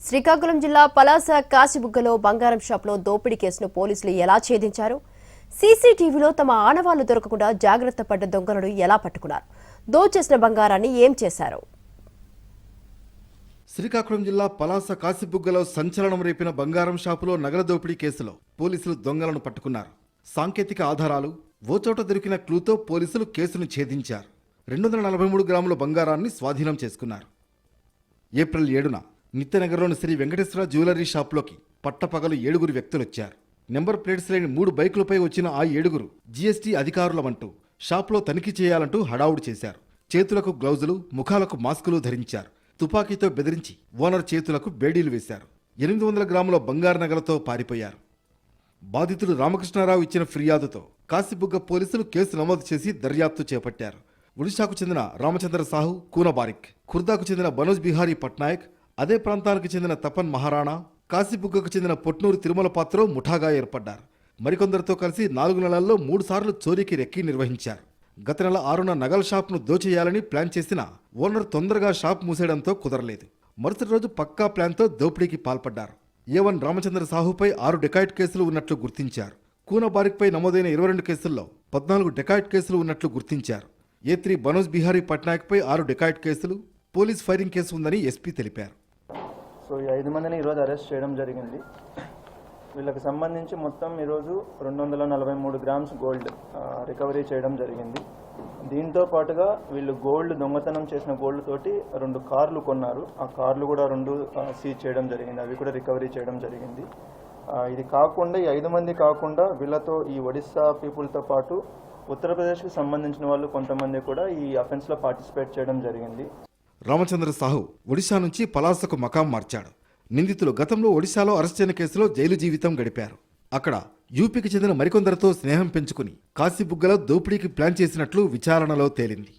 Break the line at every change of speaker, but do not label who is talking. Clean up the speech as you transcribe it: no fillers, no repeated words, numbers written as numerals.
శ్రీకాకుళం జిల్లా పలాస కాశీబుగ్గలో బంగారం షాప్లో దోపిడీ కేసును పోలీసులు ఎలా ఛేదించారు? సీసీటీవీలో తమ ఆనవాళ్లు దొరకకుండా జాగ్రత్త పడ్డ దొంగలను ఎలా పట్టుకున్నారు? దోచేసిన బంగారాన్ని ఏం చేశారు?
శ్రీకాకుళం జిల్లా పలాస కాశీబుగ్గలో సంచలనం రేపిన బంగారం షాపులో నగల దోపిడీ కేసులో పోలీసులు దొంగలను పట్టుకున్నారు. సాంకేతిక ఆధారాలు, ఓచోట దొరికిన క్లూతో పోలీసులు కేసును ఛేదించారు. 243 గ్రాముల బంగారాన్ని స్వాధీనం చేసుకున్నారు. ఏప్రిల్ 7న నిత్యనగర్లోని శ్రీ వెంకటేశ్వర జ్యువెలరీ షాప్లోకి పట్టపగలు 7 వ్యక్తులొచ్చారు. నెంబర్ ప్లేట్స్ లేని 3 బైకులపై వచ్చిన ఆ 7 జీఎస్టీ అధికారులమంటూ షాప్లో తనిఖీ చేయాలంటూ హడావుడి చేశారు. చేతులకు గ్లౌజులు, ముఖాలకు మాస్కులు ధరించారు. తుపాకీతో బెదిరించి ఓనర్ చేతులకు బేడీలు వేశారు. 800 గ్రాముల బంగారు నగలతో పారిపోయారు. బాధితుడు రామకృష్ణారావు ఇచ్చిన ఫిర్యాదుతో కాశీబుగ్గ పోలీసులు కేసు నమోదు చేసి దర్యాప్తు చేపట్టారు. ఒడిశాకు చెందిన రామచంద్ర సాహు, కూన బారిక్, ఖుర్దాకు చెందిన మనోజ్ బిహారీ పట్నాయక్, అదే ప్రాంతానికి చెందిన తపన్ మహారాణా, కాశీబుగ్గకు చెందిన పొట్నూరు తిరుమల పాత్రో ముఠాగా ఏర్పడ్డారు. మరికొందరితో కలిసి 4 నెలల్లో 3 సార్లు చోరీకి రెక్కీ నిర్వహించారు. గత నెల 6న నగల షాప్ను దోచేయాలని ప్లాన్ చేసిన ఓనర్ తొందరగా షాప్ మూసేయడంతో కుదరలేదు. మరుసటి రోజు పక్కా ప్లాన్తో దోపిడీకి పాల్పడ్డారు. A1 రామచంద్ర సాహుపై 6 డెకాయిట్ కేసులు ఉన్నట్లు గుర్తించారు. కూన బారిక్పై నమోదైన 22 కేసుల్లో 14 డెకాయిట్ కేసులు ఉన్నట్లు గుర్తించారు. A3 మనోజ్ బిహారీ పట్నాయక్పై 6 డెకాయిట్ కేసులు, పోలీస్ ఫైరింగ్ కేసు ఉందని ఎస్పీ తెలిపారు.
సో ఈ 5 మందిని ఈరోజు అరెస్ట్ చేయడం జరిగింది. వీళ్ళకి సంబంధించి మొత్తం ఈరోజు 243 గ్రామ్స్ గోల్డ్ రికవరీ చేయడం జరిగింది. దీంతో పాటుగా వీళ్ళు గోల్డ్ దొంగతనం చేసిన గోల్డ్ తోటి 2 కార్లు కొన్నారు. ఆ కార్లు కూడా 2 సీజ్ చేయడం జరిగింది. అవి కూడా రికవరీ చేయడం జరిగింది. ఇది కాకుండా ఈ 5 మంది కాకుండా వీళ్ళతో ఈ ఒడిస్సా పీపుల్తో పాటు ఉత్తరప్రదేశ్కి సంబంధించిన వాళ్ళు కొంతమంది కూడా ఈ అఫెన్స్లో పార్టిసిపేట్ చేయడం జరిగింది.
రామచంద్ర సాహు ఒడిశా నుంచి పలాసకు మకాం మార్చాడు. నిందితులు గతంలో ఒడిశాలో అరెస్ట్ అయిన కేసులో జైలు జీవితం గడిపారు. అక్కడ యూపీకి చెందిన మరికొందరితో స్నేహం పెంచుకుని కాశీబుగ్గలో దోపిడీకి ప్లాన్ చేసినట్లు విచారణలో తేలింది.